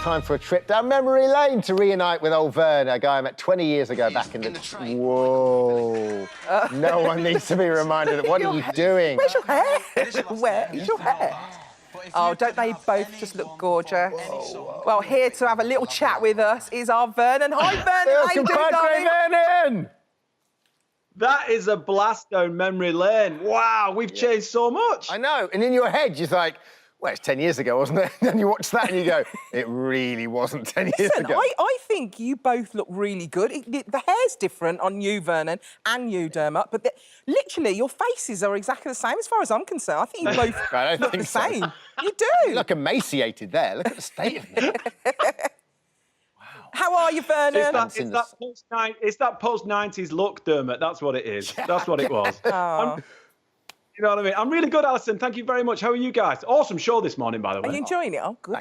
time for a trip down memory lane to reunite with old Vern, a guy I met 20 years ago back in the... Whoa. No one needs to be reminded of what are you doing? Where's your hair? Where is your hair? Oh, don't they both just look gorgeous? Whoa. Well, here to have a little chat with us is our Vernon. Hi, Vernon. How you doing, darling? Vernon! That is a blast down memory lane. Wow, we've changed so much. I know, and in your head, you're like, well, it's 10 years ago, wasn't it? And then you watch that and you go, it really wasn't 10 years ago. I think you both look really good. The hair's different on you, Vernon, and you, Dermot, but literally your faces are exactly the same as far as I'm concerned. I think you both look the same. You do. You look emaciated there. Look at the state of me. How are you, Vernon? It's that post-90s look, Dermot. That's what it is. That's what it was. Oh. You know what I mean? I'm really good, Alison. Thank you very much. How are you guys? Awesome show this morning, by the way. Are you enjoying it? Oh, good.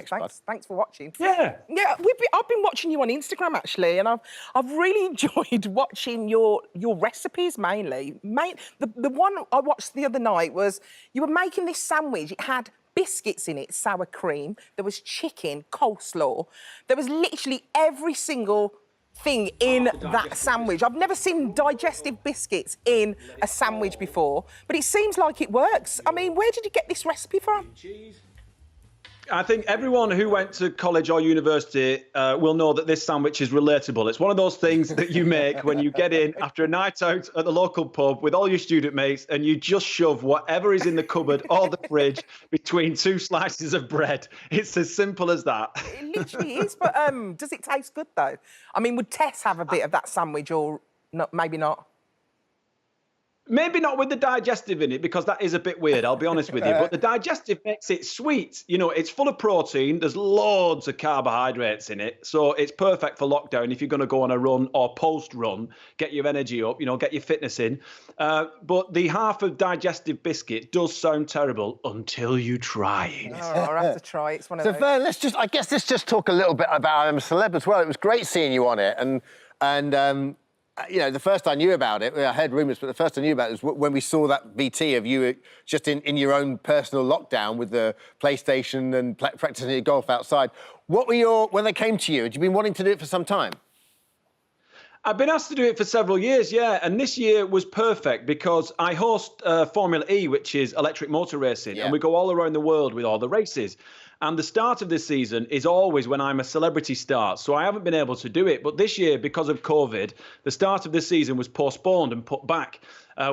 Thanks for watching. Yeah. Yeah, I've been watching you on Instagram, actually, and I've really enjoyed watching your recipes, mainly. The one I watched the other night was you were making this sandwich. It had biscuits in it, sour cream. There was chicken, coleslaw. There was literally every single thing in that sandwich. I've never seen digestive biscuits in a sandwich before, but it seems like it works. I mean, where did you get this recipe from? I think everyone who went to college or university will know that this sandwich is relatable. It's one of those things that you make when you get in after a night out at the local pub with all your student mates and you just shove whatever is in the cupboard or the fridge between two slices of bread. It's as simple as that. It literally is, but does it taste good, though? I mean, would Tess have a bit of that sandwich or not? Maybe not? Maybe not with the digestive in it, because that is a bit weird, I'll be honest with you. But the digestive makes it sweet. You know, it's full of protein. There's loads of carbohydrates in it. So it's perfect for lockdown if you're going to go on a run or post-run, get your energy up, you know, get your fitness in. But the half of digestive biscuit does sound terrible until you try it. Oh, I'll have to try it. It's one of those. So, Vern, let's just talk a little bit about Celeb as well. It was great seeing you on it. And you know, the first I knew about it, I heard rumours, but the first I knew about it was when we saw that VT of you just in your own personal lockdown with the PlayStation and practicing your golf outside. What were when they came to you? Had you been wanting to do it for some time? I've been asked to do it for several years, yeah, and this year was perfect because I host Formula E, which is electric motor racing, and we go all around the world with all the races. And the start of this season is always when I'm a celebrity star, so I haven't been able to do it. But this year, because of COVID, the start of this season was postponed and put back.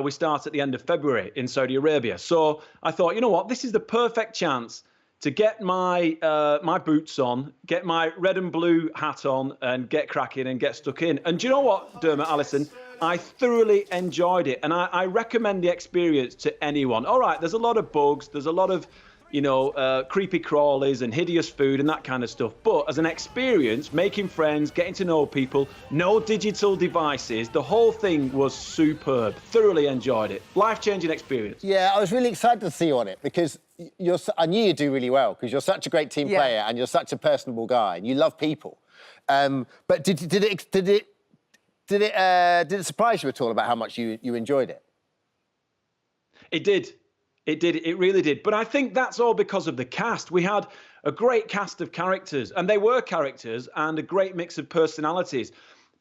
We start at the end of February in Saudi Arabia. So I thought, you know what, this is the perfect chance to get my my boots on, get my red and blue hat on, and get cracking and get stuck in. And do you know what, Dermot, Alison? I thoroughly enjoyed it, and I recommend the experience to anyone. All right, there's a lot of bugs, there's a lot of, you know, creepy crawlies and hideous food and that kind of stuff. But as an experience, making friends, getting to know people, no digital devices, the whole thing was superb. Thoroughly enjoyed it. Life-changing experience. Yeah, I was really excited to see you on it because I knew you'd do really well because you're such a great team player and you're such a personable guy and you love people. But did it surprise you at all about how much you enjoyed it? It did. It did. It really did. But I think that's all because of the cast. We had a great cast of characters, and they were characters, and a great mix of personalities.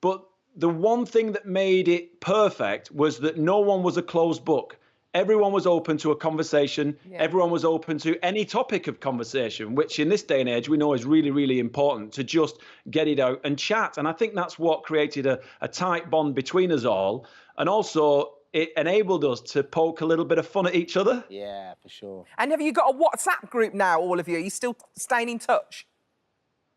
But the one thing that made it perfect was that no one was a closed book. Everyone was open to a conversation. Yeah. Everyone was open to any topic of conversation, which in this day and age we know is really, really important to just get it out and chat. And I think that's what created a tight bond between us all. And also, it enabled us to poke a little bit of fun at each other. Yeah, for sure. And have you got a WhatsApp group now, all of you? Are you still staying in touch?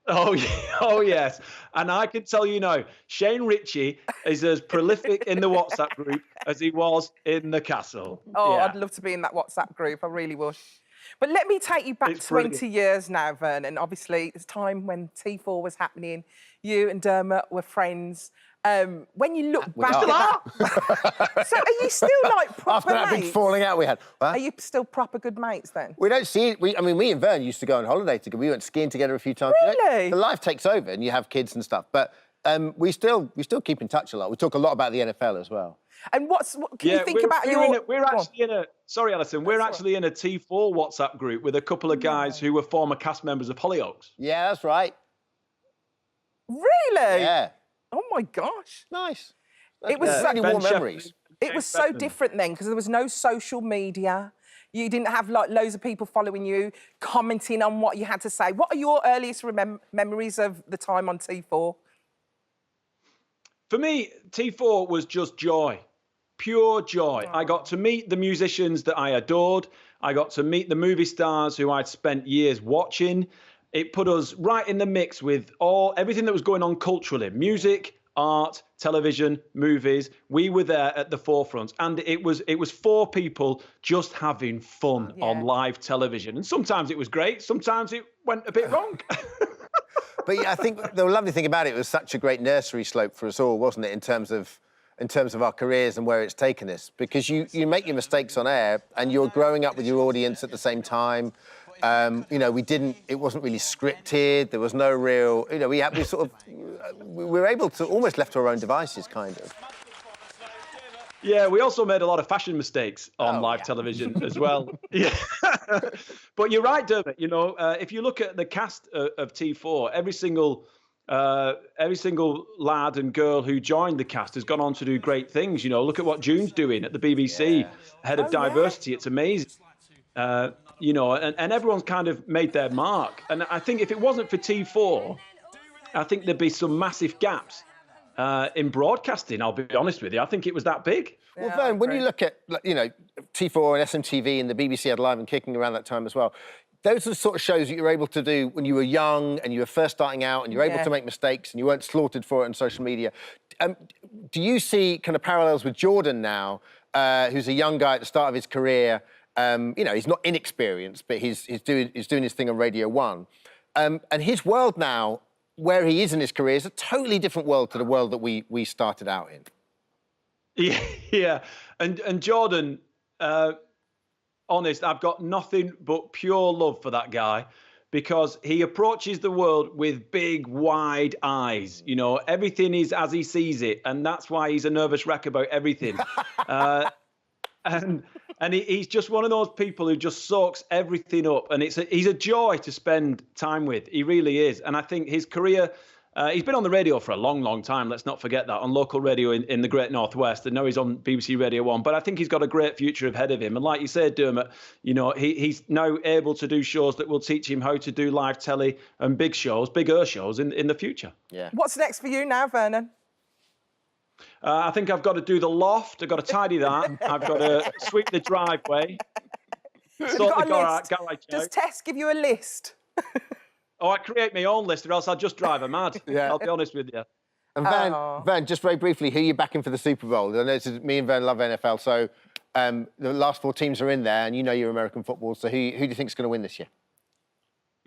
Oh, yeah. Oh, yes. And I can tell you now, Shane Ritchie is as prolific in the WhatsApp group as he was in the castle. Oh, yeah. I'd love to be in that WhatsApp group. I really would. But let me take you back 20 years now, Vernon. Obviously, it's time when T4 was happening. You and Dermot were friends. When you look back at that... So are you still, like, proper mates? After that big falling out we had. Huh? Are you still proper good mates, then? We don't see it. I mean, me and Vern used to go on holiday together. We went skiing together a few times. Really? You know, the life takes over and you have kids and stuff. But we still keep in touch a lot. We talk a lot about the NFL as well. And what can you think about your... We're actually in a... Sorry, Alison. We're actually in a T4 WhatsApp group with a couple of guys who were former cast members of Hollyoaks. Yeah, that's right. Really? Yeah. Oh my gosh. Nice. It was really Ben warm Shepherd. memories. It was so different then because there was no social media. You didn't have like loads of people following you, commenting on what you had to say. What are your earliest memories of the time on T4? For me, T4 was just joy, pure joy. I got to meet the musicians that I adored. I got to meet the movie stars who I'd spent years watching. It put us right in the mix with everything that was going on culturally, music, art, television, movies. We were there at the forefront, and it was 4 people just having fun on live television. And sometimes it was great, sometimes it went a bit wrong. But yeah, I think the lovely thing about it was such a great nursery slope for us all, wasn't it, in terms of our careers and where it's taken us? Because you make your mistakes on air, and you're growing up with your audience at the same time. You know, it wasn't really scripted. There was no real, you know, we were able to almost left to our own devices, kind of. Yeah, we also made a lot of fashion mistakes on live television as well. Yeah. But you're right, Dermot. You know, if you look at the cast of T4, every single lad and girl who joined the cast has gone on to do great things. You know, look at what June's doing at the BBC, head of diversity. It's amazing. You know, and everyone's kind of made their mark. And I think if it wasn't for T4, I think there'd be some massive gaps in broadcasting, I'll be honest with you. I think it was that big. Well, Vern, when you look at, you know, T4 and SMTV and the BBC had Live and Kicking around that time as well, those are the sort of shows that you were able to do when you were young and you were first starting out and you were able to make mistakes and you weren't slaughtered for it on social media. Do you see kind of parallels with Jordan now, who's a young guy at the start of his career? You know, he's not inexperienced, but he's doing his thing on Radio 1. And his world now, where he is in his career, is a totally different world to the world that we started out in. Yeah. And Jordan, honest, I've got nothing but pure love for that guy because he approaches the world with big, wide eyes. You know, everything is as he sees it, and that's why he's a nervous wreck about everything. And he's just one of those people who just soaks everything up. And he's a joy to spend time with. He really is. And I think his career, he's been on the radio for a long, long time. Let's not forget that, on local radio in the Great Northwest. And now he's on BBC Radio 1. But I think he's got a great future ahead of him. And like you said, Dermot, you know, he's now able to do shows that will teach him how to do live telly and bigger shows in the future. Yeah. What's next for you now, Vernon? I think I've got to do the loft. I've got to tidy that. I've got to sweep the driveway. Sort the garage out. Does Tess give you a list? Oh, I create my own list, or else I'll just drive her mad. Yeah. I'll be honest with you. And Vern, just very briefly, who are you backing for the Super Bowl? I know me and Vern love NFL, so the last 4 teams are in there, and you know your American football, so who do you think is going to win this year?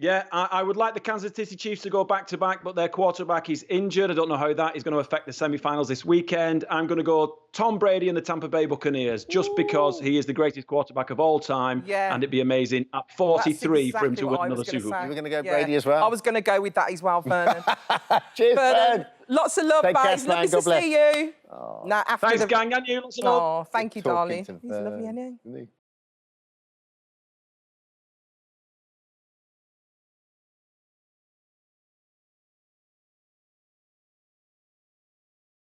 Yeah, I would like the Kansas City Chiefs to go back-to-back, but their quarterback is injured. I don't know how that is going to affect the semi-finals this weekend. I'm going to go Tom Brady and the Tampa Bay Buccaneers, just because he is the greatest quarterback of all time, and it'd be amazing at 43 for him to win another Super Bowl. You were going to go Brady as well? I was going to go with that as well, Vernon. Cheers, Vern. Lots of love, guys. Lovely to see you. Thanks, gang, and you. Lots of love. Oh, thank you, darling. He's lovely, isn't he?